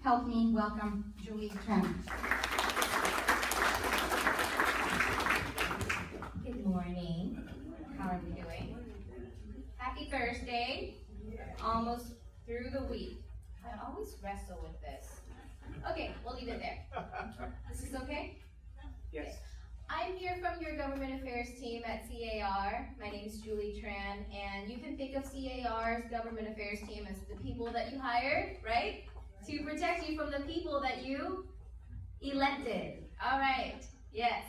help me welcome Julie Tran. Good morning. How are we doing? Happy Thursday. Almost through the week. I always wrestle with this. Okay, we'll leave it there. This is okay? Yes. Okay. I'm here from your government affairs team at C.A.R. My name is Julie Tran, and you can think of C.A.R.'s government affairs team as the people that you hired, right? To protect you from the people that you elected. All right, yes,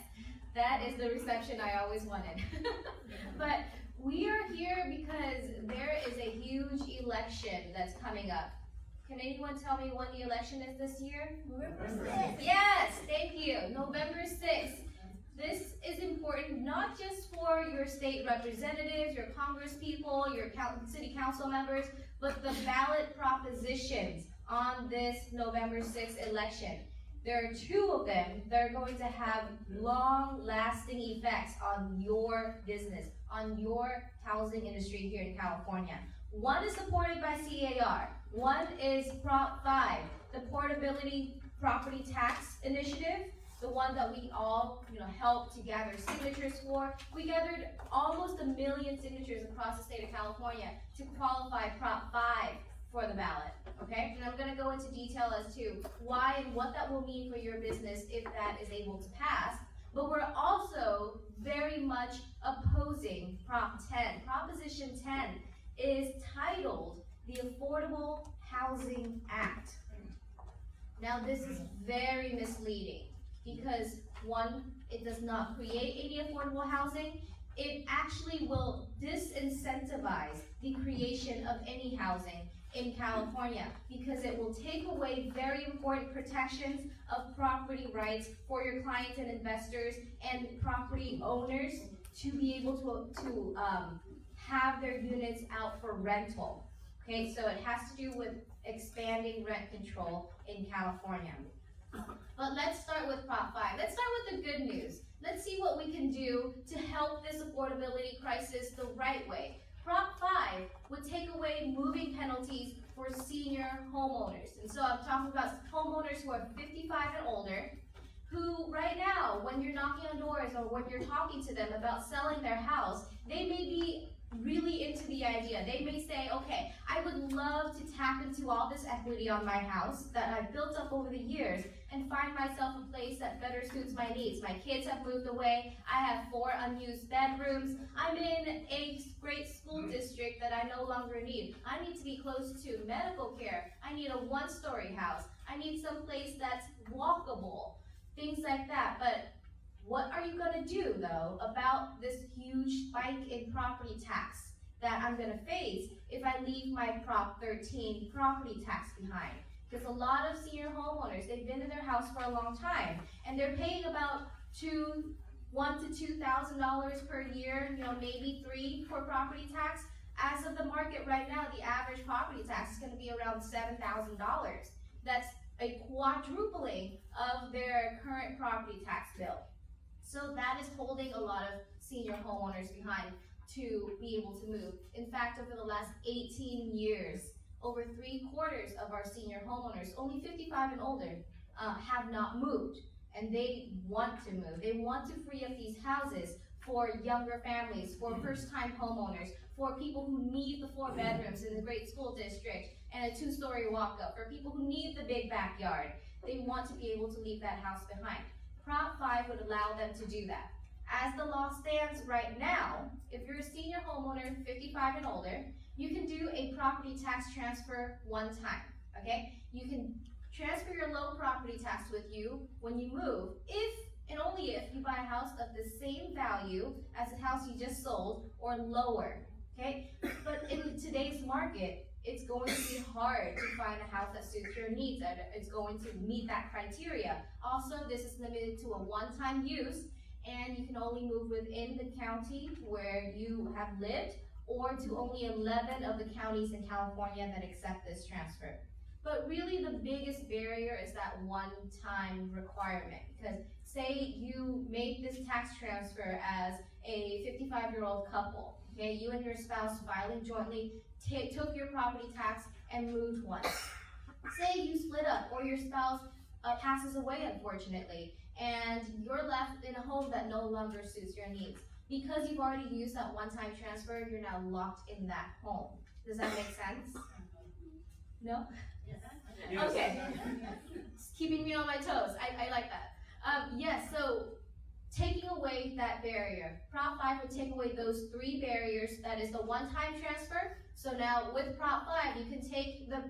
that is the reception I always wanted. But we are here because there is a huge election that's coming up. Can anyone tell me when the election is this year? November 6th. Yes, thank you. November 6th. This is important not just for your state representatives, your congresspeople, your city council members, but the ballot propositions on this November 6th election. There are two of them that are going to have long-lasting effects on your business, on your housing industry here in California. One is supported by C.A.R. One is Prop 5, the Portability Property Tax Initiative, the one that we all helped to gather signatures for. We gathered almost 1 million signatures across the state of California to qualify Prop 5 for the ballot, okay? And I'm gonna go into detail as to why and what that will mean for your business if that is able to pass. But we're also very much opposing Prop 10. Proposition 10 is titled the Affordable Housing Act. Now this is very misleading because one, it does not create any affordable housing. It actually will disincentivize the creation of any housing in California because it will take away very important protections of property rights for your clients and investors and property owners to be able to have their units out for rental. Okay, so it has to do with expanding rent control in California. But let's start with Prop 5. Let's start with the good news. Let's see what we can do to help this affordability crisis the right way. Prop 5 would take away moving penalties for senior homeowners. And so I'm talking about homeowners who are 55 and older, who right now, when you're knocking on doors or when you're talking to them about selling their house, they may be really into the idea. They may say, okay, I would love to tap into all this equity on my house that I've built up over the years and find myself a place that better suits my needs. My kids have moved away. I have 4 unused bedrooms. I'm in a great school district that I no longer need. I need to be close to medical care. I need a 1-story house. I need some place that's walkable, things like that. But what are you going to do, though, about this huge spike in property tax that I'm going to face if I leave my Prop 13 property tax behind? Because a lot of senior homeowners, they've been in their house for a long time, and they're paying about $1,000 to $2,000 per year, maybe $3,000 for property tax. As of the market right now, the average property tax is going to be around $7,000. That's a quadrupling of their current property tax bill. So that is holding a lot of senior homeowners behind to be able to move. In fact, over the last 18 years, over 3/4 of our senior homeowners, only 55 and older, have not moved. And they want to move. They want to free up these houses for younger families, for first-time homeowners, for people who need the 4 bedrooms in the great school district and a 2-story walk-up, for people who need the big backyard. They want to be able to leave that house behind. Prop 5 would allow them to do that. As the law stands right now, if you're a senior homeowner, 55 and older, you can do a property tax transfer one time, okay? You can transfer your low property tax with you when you move, if and only if you buy a house of the same value as the house you just sold or lower, okay? But in today's market, it's going to be hard to find a house that suits your needs, and it's going to meet that criteria. Also, this is limited to a one-time use, and you can only move within the county where you have lived, or to only 11 of the counties in California that accept this transfer. But really the biggest barrier is that one-time requirement, because say you make this tax transfer as a 55-year-old couple, okay, you and your spouse filing jointly took your property tax and moved once. Say you split up or your spouse passes away, unfortunately, and you're left in a home that no longer suits your needs. Because you've already used that one-time transfer, you're now locked in that home. Does that make sense? No? Yes. Okay. It's keeping me on my toes. I like that. Yes, so taking away that barrier. Prop 5 would take away those 3 barriers. That is the one-time transfer. So now with Prop 5, you can take the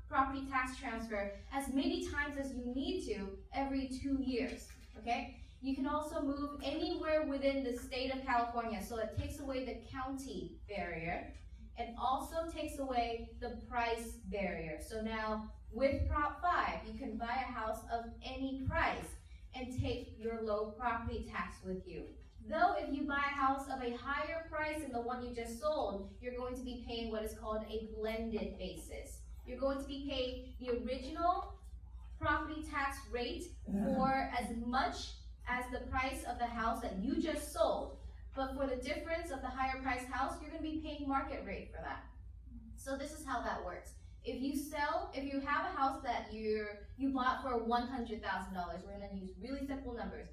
property tax transfer as many times as you need to every 2 years, okay? You can also move anywhere within the state of California, so it takes away the county barrier. It also takes away the price barrier. So now with Prop 5, you can buy a house of any price and take your low property tax with you. Though if you buy a house of a higher price than the one you just sold, you're going to be paying what is called a blended basis. You're going to be paying the original property tax rate for as much as the price of the house that you just sold. But for the difference of the higher priced house, you're going to be paying market rate for that. So this is how that works. If you have a house that you bought for $100,000, we're going to use really simple numbers.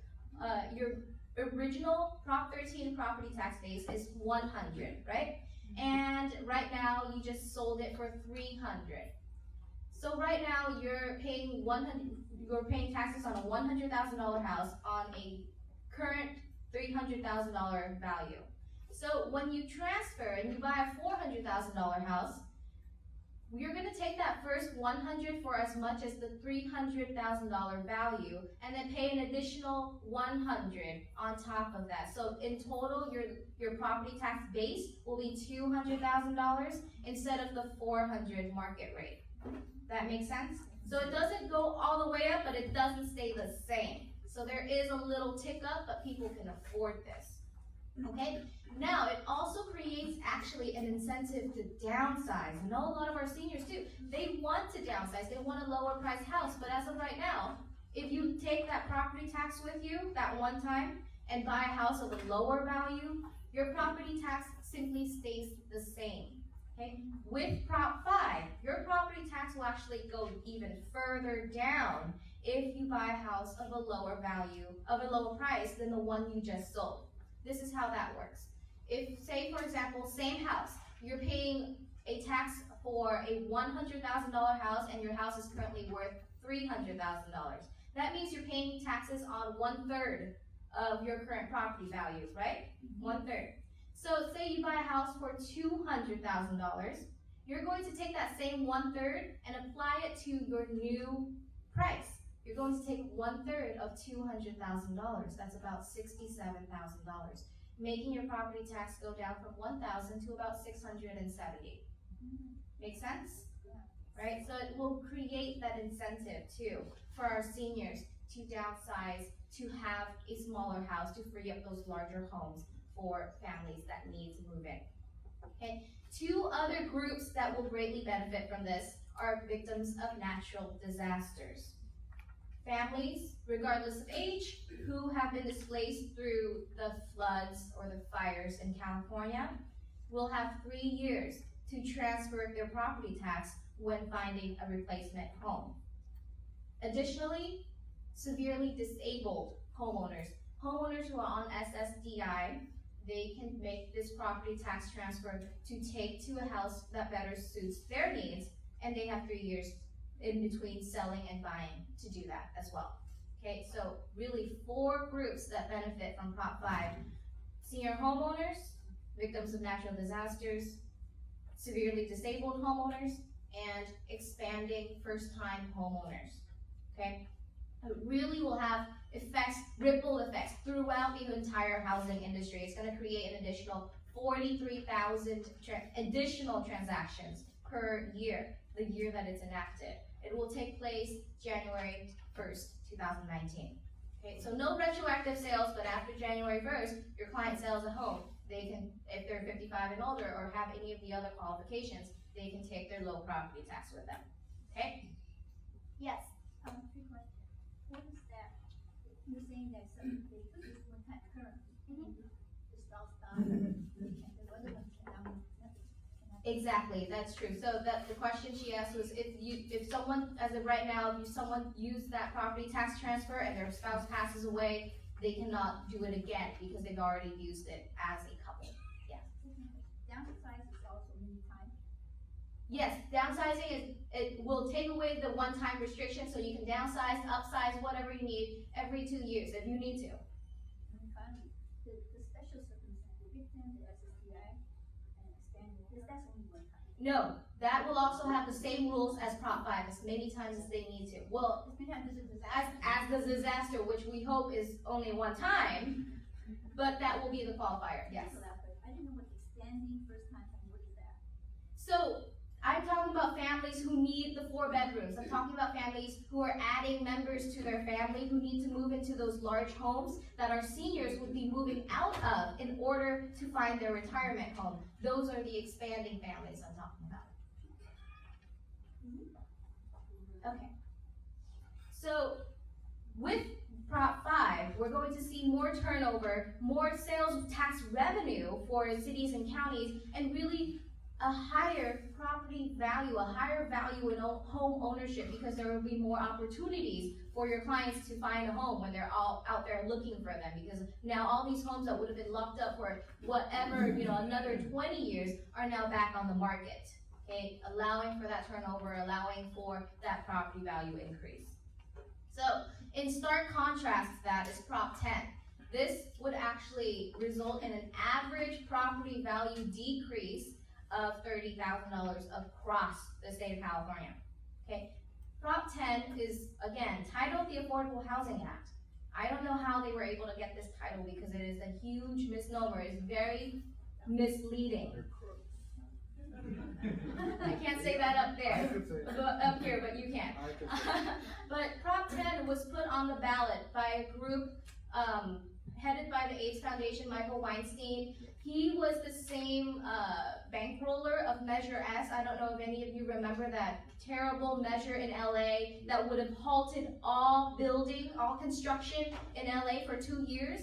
Your original Prop 13 property tax base is 100, right? And right now you just sold it for 300. So right now you're paying taxes on a $100,000 house on a current $300,000 value. So when you transfer and you buy a $400,000 house, you're going to take that first 100 for as much as the $300,000 value, and then pay an additional 100 on top of that. So in total, your property tax base will be $200,000 instead of the $400 market rate. That makes sense? So it doesn't go all the way up, but it doesn't stay the same. So there is a little tick up, but people can afford this. Okay? Now, it also creates actually an incentive to downsize. I know a lot of our seniors too. They want to downsize. They want a lower price house. But as of right now, if you take that property tax with you that one time and buy a house of a lower value, your property tax simply stays the same. Okay? With Prop 5, your property tax will actually go even further down if you buy a house of a lower value, of a lower price than the one you just sold. This is how that works. If, say, for example, same house, you're paying a tax for a $100,000 house and your house is currently worth $300,000. That means you're paying taxes on 1/3 of your current property value, right? 1/3. So say you buy a house for $200,000, you're going to take that same 1/3 and apply it to your new price. You're going to take 1/3 of $200,000. That's about $67,000, making your property tax go down from $1,000 to about $670. Make sense? Right? So it will create that incentive too for our seniors to downsize, to have a smaller house, to free up those larger homes for families that need to move in. Okay? 2 other groups that will greatly benefit from this are victims of natural disasters. Families, regardless of age, who have been displaced through the floods or the fires in California will have 3 years to transfer their property tax when finding a replacement home. Additionally, severely disabled homeowners who are on SSDI, they can make this property tax transfer to take to a house that better suits their needs, and they have 3 years in between selling and buying to do that as well. Okay, so really 4 groups that benefit from Prop 5. Senior homeowners, victims of natural disasters, severely disabled homeowners, and expanding first-time homeowners. Okay, it really will have effects, ripple effects throughout the entire housing industry. It's going to create an additional 43,000 additional transactions per year, the year that it's enacted. It will take place January 1st, 2019. Okay, so no retroactive sales, but after January 1st, your client sells a home. They can, if they're 55 and older or have any of the other qualifications, they can take their low property tax with them. Okay? Yes? Quick question. What is that? You're saying that some they put this one type currently, the spouse died, and the other one cannot Exactly, that's true. So the question she asked was if someone, as of right now, if someone used that property tax transfer and their spouse passes away, they cannot do it again because they've already used it as a couple. Downsize is also many times. Yes, downsizing it will take away the one-time restriction, so you can downsize, upsize, whatever you need every 2 years if you need to. And finally, the special circumstance, the victim, the SSDI, and extended, that's only one time. No, that will also have the same rules as Prop 5 as many times as they need to. Well, It's been this is a disaster. as the disaster, which we hope is only one time, but that will be the qualifier, yes. I didn't know what extending first time, and what is that? So, I'm talking about families who need the 4 bedrooms. I'm talking about families who are adding members to their family who need to move into those large homes that our seniors would be moving out of in order to find their retirement home. Those are the expanding families I'm talking about. Okay. So, with Prop 5, we're going to see more turnover, more sales tax revenue for cities and counties, and really a higher property value, a higher value in home ownership, because there will be more opportunities for your clients to find a home when they're all out there looking for them, because now all these homes that would have been locked up for whatever, another 20 years are now back on the market, okay, allowing for that turnover, allowing for that property value increase. So, in stark contrast to that is Prop 10. This would actually result in an average property value decrease of $30,000 across the state of California. Okay, Prop 10 is, again, titled the Affordable Housing Act. I don't know how they were able to get this title because it is a huge misnomer. It's very misleading. I can't say that up there, up here, but you can. But Prop 10 was put on the ballot by a group headed by the AIDS Foundation, Michael Weinstein. He was the same bankroller of Measure S. I don't know if any of you remember that terrible measure in LA that would have halted all building, all construction in LA for 2 years.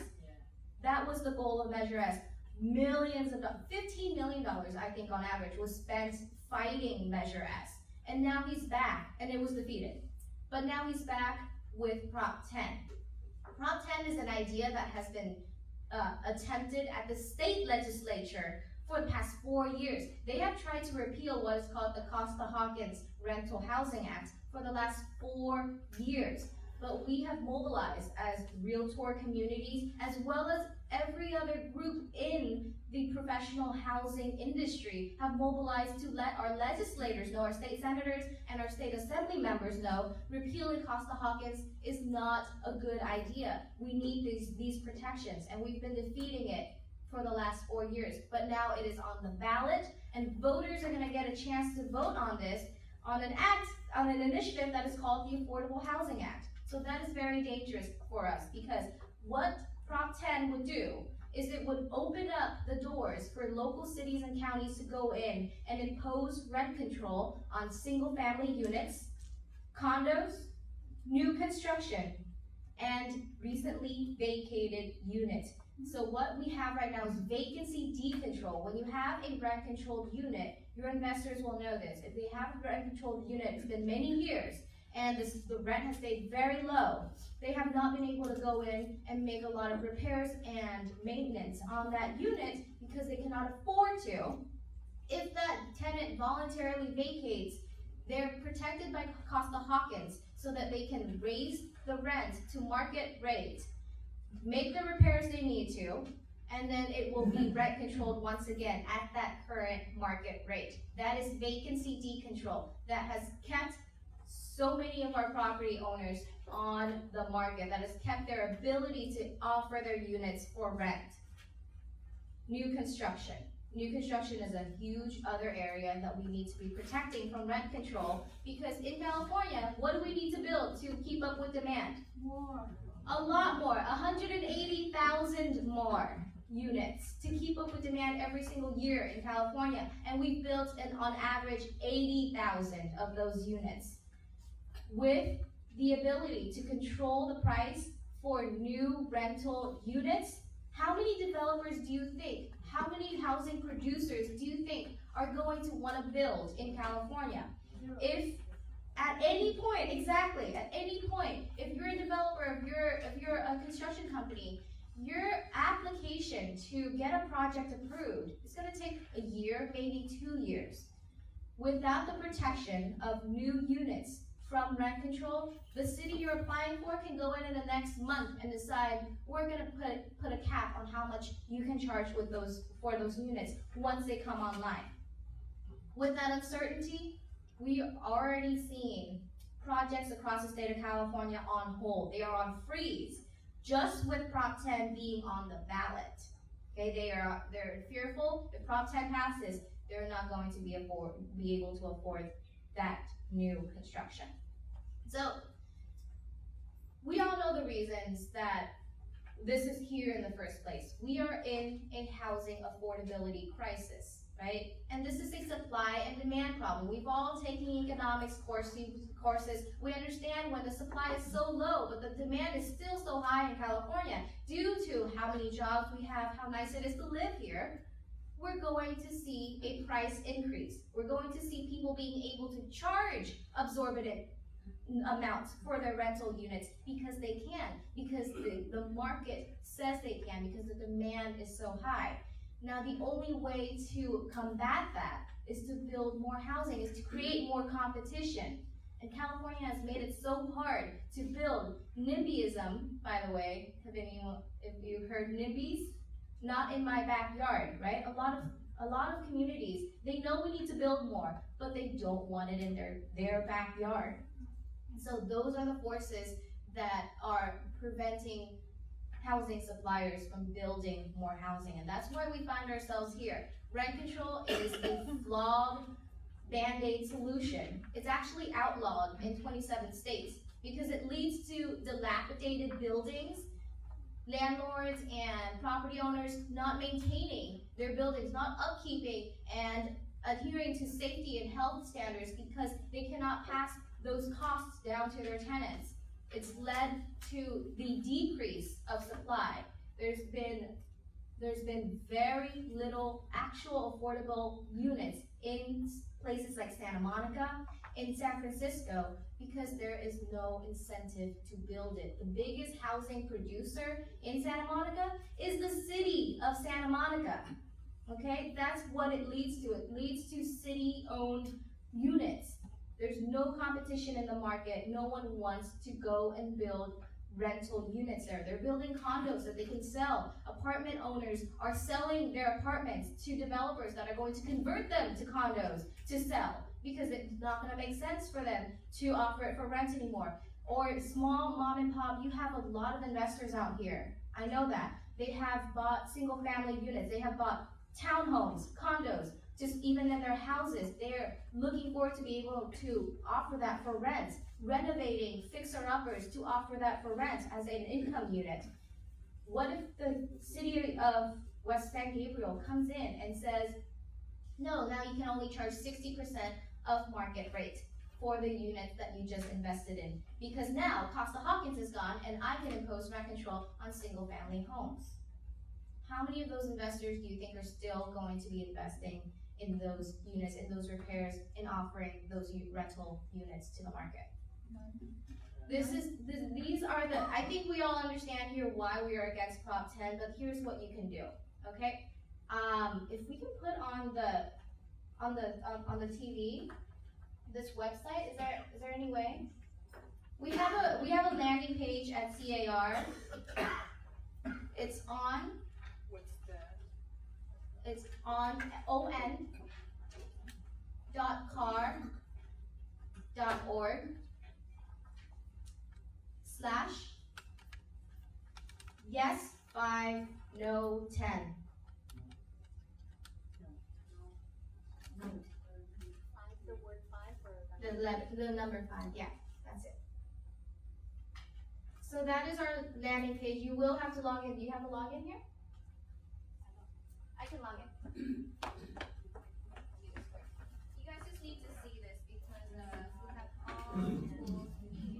That was the goal of Measure S. Millions of dollars, $15 million, I think on average, was spent fighting Measure S. And now he's back, and it was defeated. But now he's back with Prop 10. Prop 10 is an idea that has been attempted at the state legislature for the past 4 years. They have tried to repeal what is called the Costa-Hawkins Rental Housing Act for the last 4 years. But we have mobilized as realtor communities, as well as every other group in the professional housing industry, have mobilized to let our legislators know, our state senators and our state assembly members know, repealing Costa-Hawkins is not a good idea. We need these protections, and we've been defeating it for the last 4 years. But now it is on the ballot, and voters are going to get a chance to vote on this, on an initiative that is called the Affordable Housing Act. So that is very dangerous for us, because what Prop 10 would do is it would open up the doors for local cities and counties to go in and impose rent control on single-family units, condos, new construction, and recently vacated units. So what we have right now is vacancy decontrol. When you have a rent-controlled unit, your investors will know this. If they have a rent-controlled unit, it's been many years, and the rent has stayed very low, they have not been able to go in and make a lot of repairs and maintenance on that unit because they cannot afford to. If that tenant voluntarily vacates, they're protected by Costa-Hawkins so that they can raise the rent to market rate, make the repairs they need to, and then it will be rent controlled once again at that current market rate. That is vacancy decontrol that has kept so many of our property owners on the market, that has kept their ability to offer their units for rent. New construction. New construction is a huge other area that we need to be protecting from rent control, because in California, what do we need to build to keep up with demand? More. A lot more, 180,000 more units to keep up with demand every single year in California, and we've built on average 80,000 of those units. With the ability to control the price for new rental units, how many developers do you think, how many housing producers do you think are going to want to build in California. If at any point, exactly, at any point, if you're a developer, if you're a construction company, your application to get a project approved is going to take a year, maybe 2 years. Without the protection of new units from rent control, the city you're applying for can go in the next month and decide, we're going to put a cap on how much you can charge for those units once they come online. With that uncertainty, we are already seeing projects across the state of California on hold. They are on freeze, just with Prop 10 being on the ballot. Okay, they're fearful. If Prop 10 passes, they're not going to be able to afford that new construction. So we all know the reasons that this is here in the first place. We are in a housing affordability crisis. Right? And this is a supply and demand problem. We've all taken economics courses. We understand when the supply is so low, but the demand is still so high in California due to how many jobs we have, how nice it is to live here. We're going to see a price increase. We're going to see people being able to charge exorbitant amounts for their rental units because they can, because the market says they can, because the demand is so high. Now, the only way to combat that is to build more housing, is to create more competition. And California has made it so hard to build. NIMBYism, by the way, if you've heard NIMBYs, not in my backyard, right? A lot of communities, they know we need to build more, but they don't want it in their backyard. So those are the forces that are preventing housing suppliers from building more housing, and that's why we find ourselves here. Rent control is a flawed Band-Aid solution. It's actually outlawed in 27 states because it leads to dilapidated buildings, landlords and property owners not maintaining their buildings, not upkeeping and adhering to safety and health standards because they cannot pass those costs down to their tenants. It's led to the decrease of supply. There's been very little actual affordable units in places like Santa Monica, in San Francisco, because there is no incentive to build it. The biggest housing producer in Santa Monica is the city of Santa Monica. Okay, that's what it leads to. It leads to city-owned units. There's no competition in the market. No one wants to go and build rental units there. They're building condos that they can sell. Apartment owners are selling their apartments to developers that are going to convert them to condos to sell because it's not going to make sense for them to offer it for rent anymore. Or small mom and pop, you have a lot of investors out here. I know that. They have bought single family units. They have bought townhomes, condos. Just even in their houses, they're looking forward to be able to offer that for rent, renovating fixer-uppers to offer that for rent as an income unit. What if the city of West San Gabriel comes in and says, no, now you can only charge 60% of market rate for the units that you just invested in, because now Costa-Hawkins is gone and I can impose rent control on single-family homes. How many of those investors do you think are still going to be investing in those units, in those repairs, in offering those rental units to the market? These are the, I think we all understand here why we are against Prop 10, but here's what you can do, okay? If we can put on the TV, this website, is there any way? We have a landing page at C.A.R. It's on. What's that? It's on on.car.org/yes5no10. The word 5 or The number 5, yeah, that's it. So that is our landing page. You will have to log in. Do you have a login here? I can log in. You guys just need to see this because we have all the tools we need.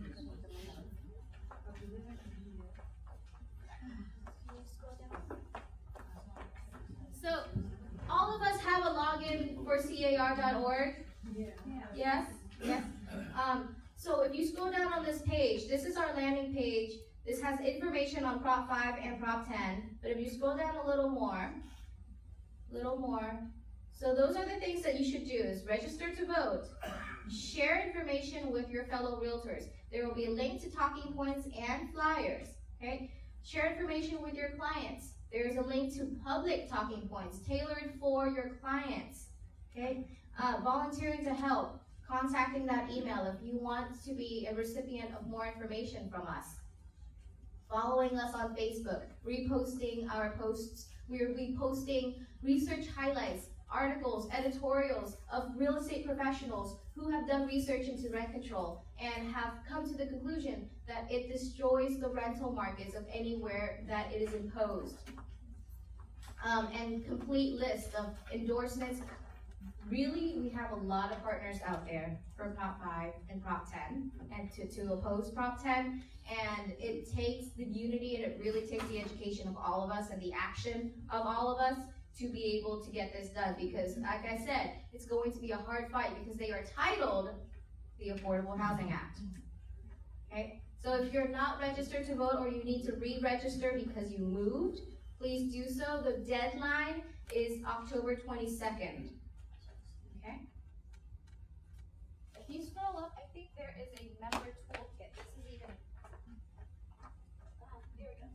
So all of us have a login for C.A.R.org? Yes? Yes. So if you scroll down on this page, this is our landing page. This has information on Prop 5 and Prop 10. But if you scroll down a little more, so those are the things that you should do is register to vote, share information with your fellow realtors. There will be a link to talking points and flyers, okay? Share information with your clients. There's a link to public talking points tailored for your clients, okay? Volunteering to help, contacting that email if you want to be a recipient of more information from us. Following us on Facebook, reposting our posts. We're reposting research highlights, articles, editorials of real estate professionals who have done research into rent control and have come to the conclusion that it destroys the rental markets of anywhere that it is imposed. And complete list of endorsements. Really, we have a lot of partners out there for Prop 5 and Prop 10 and to oppose Prop 10. And it takes the unity and it really takes the education of all of us and the action of all of us to be able to get this done. Because like I said, it's going to be a hard fight because they are titled the Affordable Housing Act. Okay? So if you're not registered to vote or you need to re-register because you moved, please do so. The deadline is October 22nd. Okay? If you scroll up, I think there is a member toolkit. This is even, there it goes.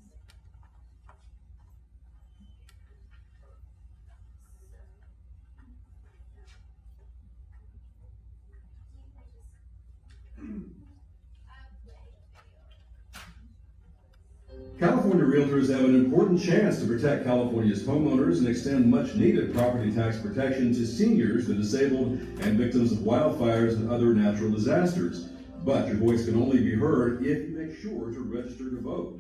California realtors have an important chance to protect California's homeowners and extend much-needed property tax protection to seniors, the disabled, and victims of wildfires and other natural disasters. But your voice can only be heard if you make sure to register to vote.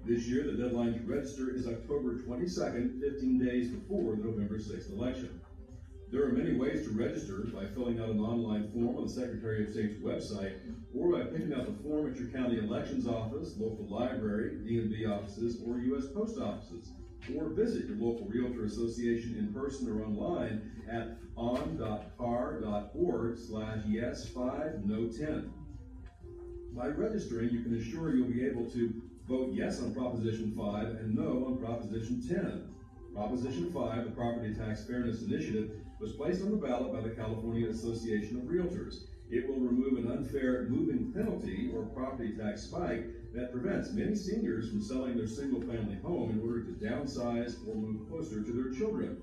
This year, the deadline to register is October 22nd, 15 days before the November 6th election. There are many ways to register: by filling out an online form on the Secretary of State's website, or by picking out the form at your county elections office, local library, DMV offices, or U.S. post offices, or visit your local realtor association in person or online at on.car.org/yes5no10. By registering, you can ensure you'll be able to vote yes on Proposition 5 and no on Proposition 10. Proposition 5, the Property Tax Fairness Initiative, was placed on the ballot by the California Association of Realtors. It will remove an unfair moving penalty or property tax spike that prevents many seniors from selling their single-family home in order to downsize or move closer to their children.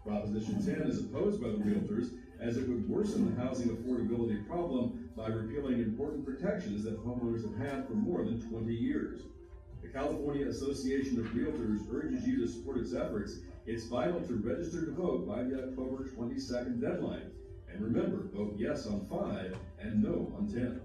Proposition 10 is opposed by the realtors as it would worsen the housing affordability problem by repealing important protections that homeowners have had for more than 20 years. The California Association of Realtors urges you to support its efforts. It's vital to register to vote by the October 22nd deadline. And remember, vote yes on 5 and no on 10.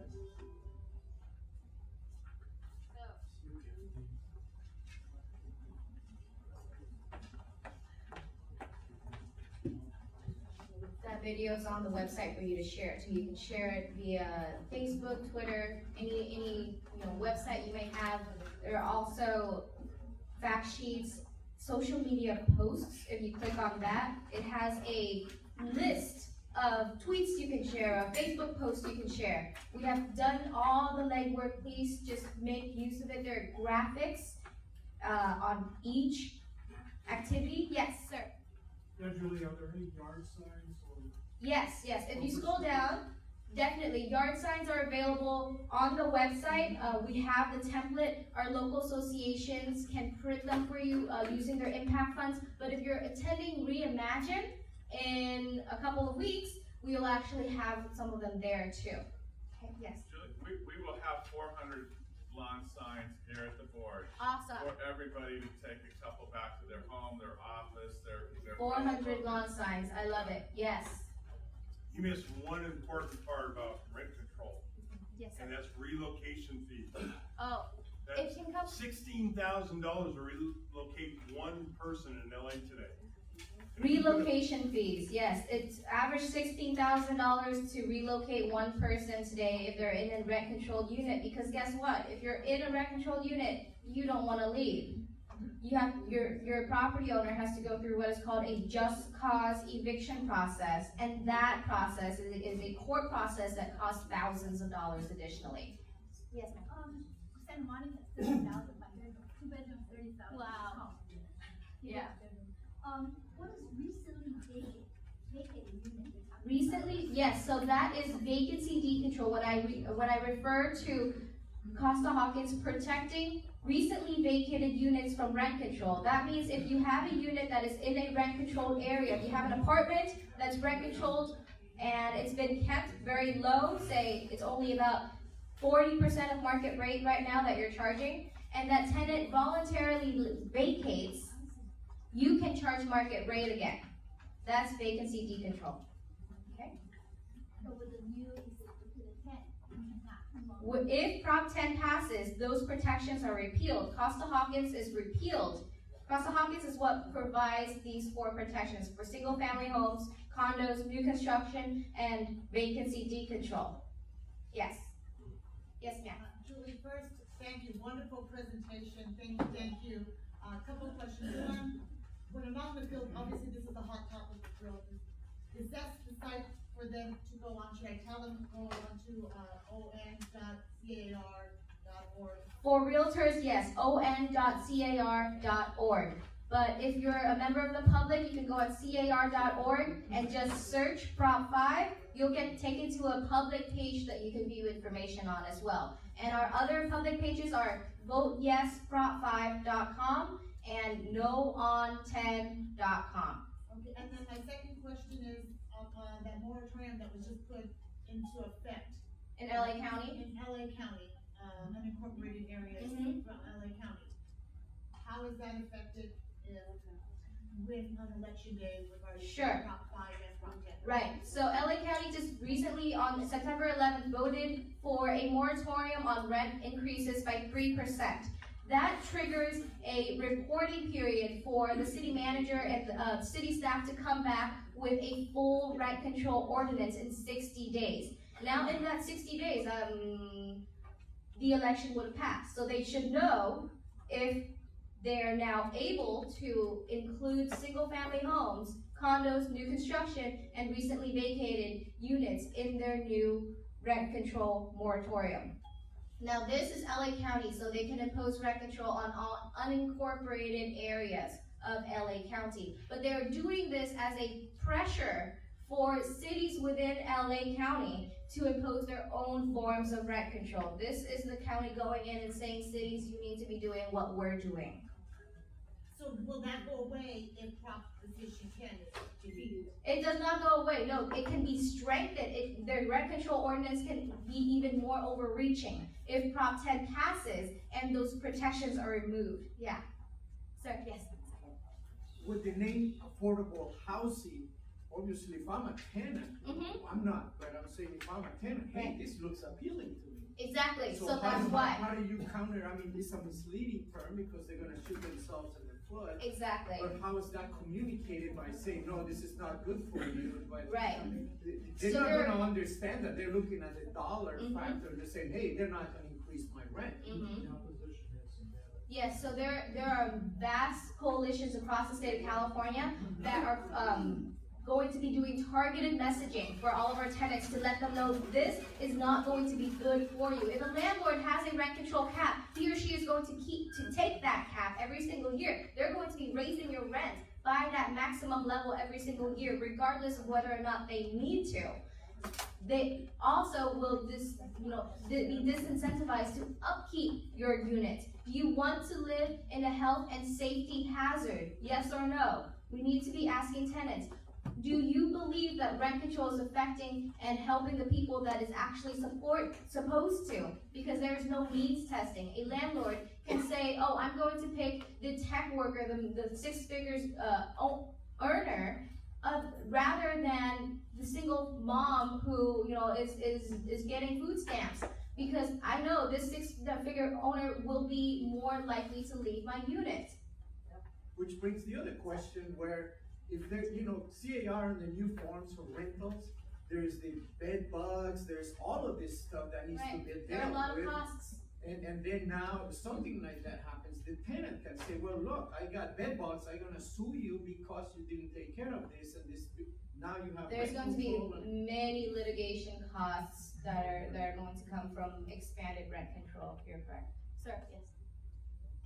That video is on the website for you to share it. So you can share it via Facebook, Twitter, any website you may have. There are also fact sheets, social media posts. If you click on that, it has a list of tweets you can share, a Facebook post you can share. We have done all the legwork. Please just make use of it. There are graphics on each activity. Yes, sir. Yeah, Julie, are there any yard signs or? Yes. If you scroll down, definitely yard signs are available on the website. We have the template. Our local associations can print them for you using their impact funds. But if you're attending Reimagine in a couple of weeks, we will actually have some of them there too. Okay, yes. Julie, we will have 400 lawn signs here at the board. Awesome. For everybody to take a couple back to their home, their office, their 400 lawn signs. I love it. Yes. You missed one important part about rent control, Yes, sir. and that's relocation fees. Oh, it can come. $16,000 to relocate one person in LA today. Relocation fees, yes. It's average $16,000 to relocate one person today if they're in a rent-controlled unit. Because guess what? If you're in a rent-controlled unit, you don't want to leave. your property owner has to go through what is called a just cause eviction process, and that process is a court process that costs thousands of dollars additionally. Yes, ma'am. San Monica, 30,000, my bedroom, 2 bedroom, 30,000. Wow. Yeah. What is recently vacated unit? Recently, yes, so that is vacancy decontrol. When I refer to Costa-Hawkins protecting recently vacated units from rent control, that means if you have a unit that is in a rent controlled area, if you have an apartment that's rent controlled and it's been kept very low, say it's only about 40% of market rate right now that you're charging, and that tenant voluntarily vacates, you can charge market rate again. That's vacancy decontrol. Okay? So with the new, is it to the 10? Not. If Prop 10 passes, those protections are repealed. Costa-Hawkins is repealed. Costa-Hawkins is what provides these 4 protections for single-family homes, condos, new construction, and vacancy decontrol. Yes. Yes, ma'am. Julie, first, thank you, wonderful presentation, thank you. A couple of questions. One, when I'm out in the field, obviously this is a hot topic of field. Is that the site for them to go on? Should I tell them to go on to on.car.org? For realtors, yes, on.car.org. But if you're a member of the public, you can go at C.A.R.org and just search Prop 5. You'll get taken to a public page that you can view information on as well. And our other public pages are voteyesprop5.com and noon10.com. Okay, and then my second question is on that moratorium that was just put into effect. In LA County? In LA County, unincorporated areas Mhm. from LA County. How is that affected when on election day regarding Sure. Prop 5 and Prop 10? Right, so LA County just recently on September 11th voted for a moratorium on rent increases by 3%. That triggers a reporting period for the city manager and the city staff to come back with a full rent control ordinance in 60 days. Now in that 60 days, the election would have passed, so they should know if they're now able to include single-family homes, condos, new construction, and recently vacated units in their new rent control moratorium. Now this is LA County, so they can impose rent control on all unincorporated areas of LA County. But they're doing this as a pressure for cities within LA County to impose their own forms of rent control. This is the county going in and saying, cities, you need to be doing what we're doing. So will that go away if Proposition 10 is defeated? It does not go away. No, it can be strengthened. Their rent control ordinance can be even more overreaching if Prop 10 passes and those protections are removed. Yeah. Sir, yes. With the name affordable housing, obviously if I'm a tenant, I'm not, but I'm saying if I'm a tenant, hey, Right. this looks appealing to me. Exactly, so how that's do- why. How do you counter, I mean, it's a misleading term because they're gonna shoot themselves in the foot. Exactly. But how is that communicated by saying, no, this is not good for you, but. Right. They're So not they're- gonna understand that, they're looking at the dollar Mhm. factor, they're saying, hey, they're not gonna increase my rent. Yes, so there are vast coalitions across the state of California that are going to be doing targeted messaging for all of our tenants to let them know this is not going to be good for you. If a landlord has a rent control cap, he or she is going to take that cap every single year. They're going to be raising your rent by that maximum level every single year, regardless of whether or not they need to. They also will be disincentivized to upkeep your unit. Do you want to live in a health and safety hazard? Yes or no? We need to be asking tenants, do you believe that rent control is affecting and helping the people that is actually supposed to? Because there is no needs testing. A landlord can say, oh, I'm going to pick the tech worker, the 6 figures earner, rather than the single mom who is getting food stamps, because I know this 6-figure owner will be more likely to leave my unit. Which brings the other question where if there, C.A.R. and the new forms for rentals, there's the bed bugs, there's all of this stuff that needs to Right. be There are a lot dealt of with. costs. And then now, if something like that happens, the tenant can say, well, look, I got bed bugs, I'm gonna sue you because you didn't take care of this, and this, now you have. There's rent going to be control and- many litigation costs that are going to come from expanded rent control, you're correct. Sir, yes.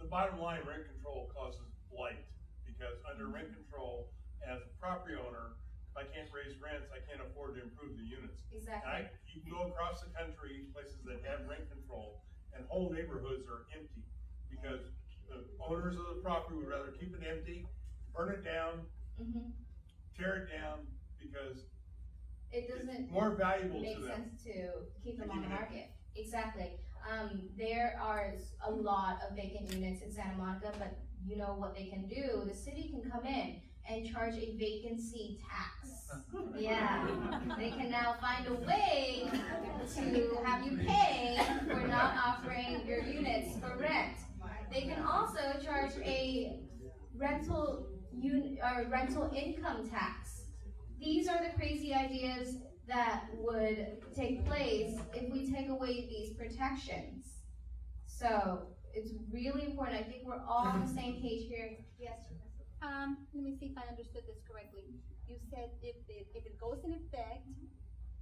The bottom line, rent control causes blight, because under rent control, as a property owner, if I can't raise rents, I can't afford to improve the units. Exactly. You can go across the country, places that have rent control, and whole neighborhoods are empty, because the owners of the property would rather keep it empty, burn it down, tear it down, because It doesn't it's more valuable make to them. sense to keep them on the Keep it market. Exactly. There are a lot of vacant units in Santa Monica, but you know what they can do? The city can come in and charge a vacancy tax. Yeah, they can now find a way to have you pay for not offering your units for rent. They can also charge a rental income tax. These are the crazy ideas that would take place if we take away these protections. So it's really important. I think we're all on the same page here. Yes. Let me see if I understood this correctly. You said if it goes in effect,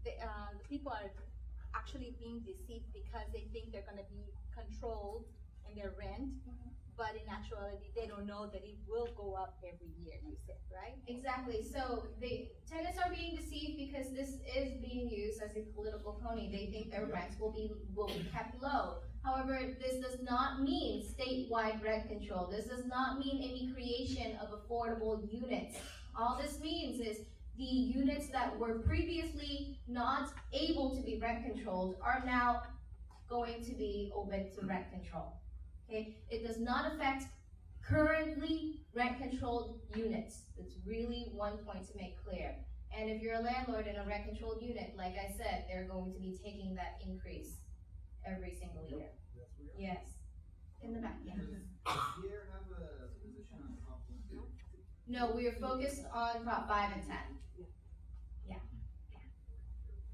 the people are actually being deceived because they think they're gonna be controlled in their rent, but in actuality, they don't know that it will go up every year, you said, right? Exactly. So the tenants are being deceived because this is being used as a political pony. They think their rents will be kept low. However, this does not mean statewide rent control. This does not mean any creation of affordable units. All this means is the units that were previously not able to be rent controlled are now going to be open to rent control. Okay? It does not affect currently rent-controlled units. That's really one point to make clear. And if you're a landlord in a rent-controlled unit, like I said, they're going to be taking that increase every single year. Yes. In the back, yeah. Does C.A.R. have a position on Prop 1? No, we are focused on Prop 5 and 10.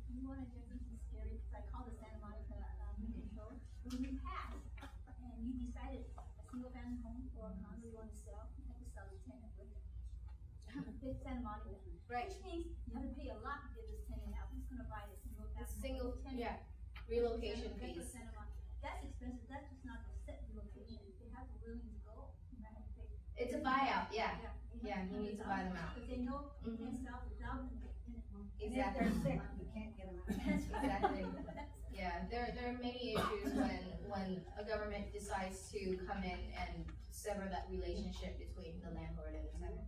You wanna just, this is scary, because I call the Santa Monica, rent control, when you pass, and you decided a single family home or a condo you wanna sell, you have to sell the tenant with it. It's Santa Monica. Right. Which means you have to pay a lot to get this tenant out, who's gonna buy a single family? Single, tenant? yeah, relocation That's fees. what Santa Monica, that's expensive, that's just not the set relocation, if they have the willing to go, you might have to pay. It's a buyout, yeah. Yeah, have you need to buy them out. Because they know you can't sell without them. Exactly. sick, you can't get them out. Exactly. Yeah, there are many issues when a government decides to come in and sever that relationship between the landlord and the tenant.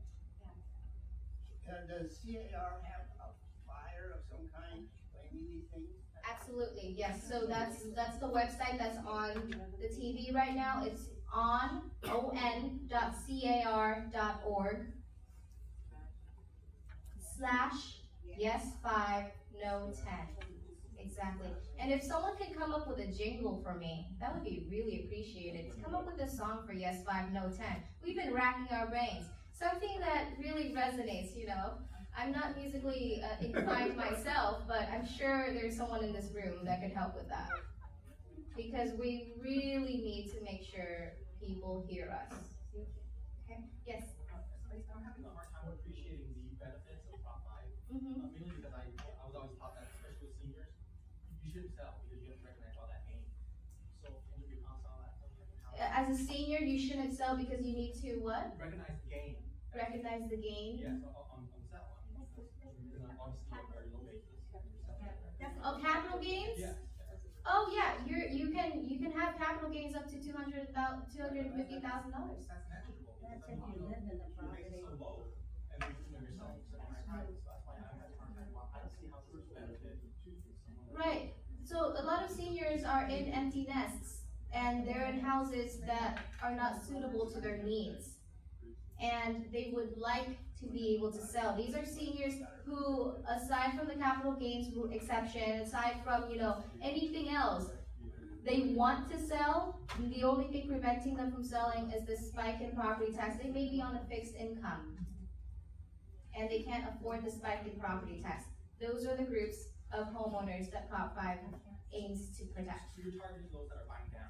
Does C.A.R. have a flyer of some kind explaining these things? Absolutely, yes. So that's the website that's on the TV right now. It's on.con.org/yes5no10. Exactly. And if someone could come up with a jingle for me, that would be really appreciated. Come up with a song for Yes 5 No 10. We've been racking our brains. Something that really resonates, you know. I'm not musically inclined myself, but I'm sure there's someone in this room that could help with that. Because we really need to make sure people hear us. Okay? Yes? I'm having a hard time appreciating the benefits of Prop 5. Mm-hmm. Mainly because I was always taught that, especially with seniors, you shouldn't sell because you have to recognize all that gain. So can you reconcile that? As a senior, you shouldn't sell because you need to what? Recognize the gain. Recognize the gain? Yes, on sell. I mean, you're gonna obviously a very low basis. Oh, capital gains? Yes. Oh yeah, you can have capital gains up to $250,000. That's negligible. That's if you live in the You make it property. so low, and then you're selling for my price. So that's why I'm having a hard time. I don't see how there's benefit to someone. Right. So a lot of seniors are in empty nests and they're in houses that are not suitable to their needs. And they would like to be able to sell. These are seniors who, aside from the capital gains exception, aside from, anything else, they want to sell. The only thing preventing them from selling is the spike in property tax. They may be on a fixed income and they can't afford the spike in property tax. Those are the groups of homeowners that Prop 5 aims to protect. So you're targeting those that are buying down,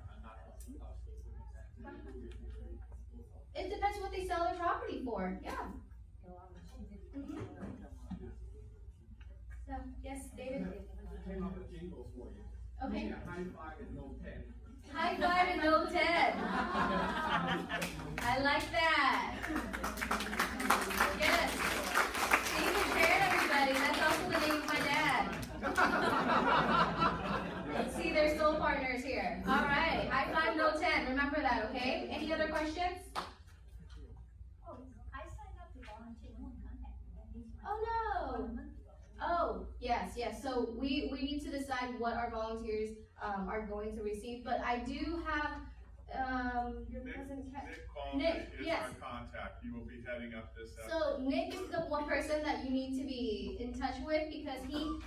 It depends what they sell their property for, yeah. Mhm. So, yes, David? Came up with jingles for you. Okay. High five and no pen. High five and no 10. I like that. Yes. David Tran, everybody. That's also the name of my dad. Let's see, they're soul partners here. All right. High five, no 10. Remember that, okay? Any other questions? Oh, I signed up to volunteer, no one contacted me. Oh, no. Oh, yes, yes. So we need to decide what our volunteers are going to receive, but I do have, your cousin, Nick Nick, is yes. our contact, he will be heading up this effort. So Nick is the one person that you need to be in touch with because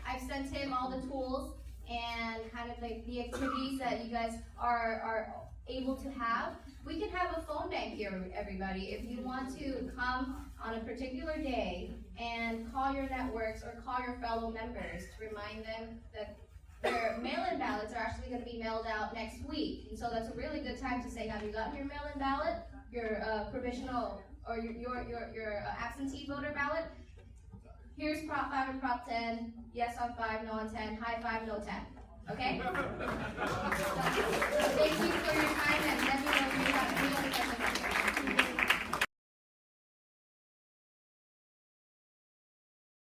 I've sent him all the tools and kind of like the activities that you guys are able to have. We can have a phone bank here, everybody. If you want to come on a particular day and call your networks or call your fellow members to remind them that their mail-in ballots are actually going to be mailed out next week. And so that's a really good time to say, have you gotten your mail-in ballot, your provisional, or your absentee voter ballot? Here's Prop 5 and Prop 10. Yes on 5, no on 10. High 5, no 10. Okay?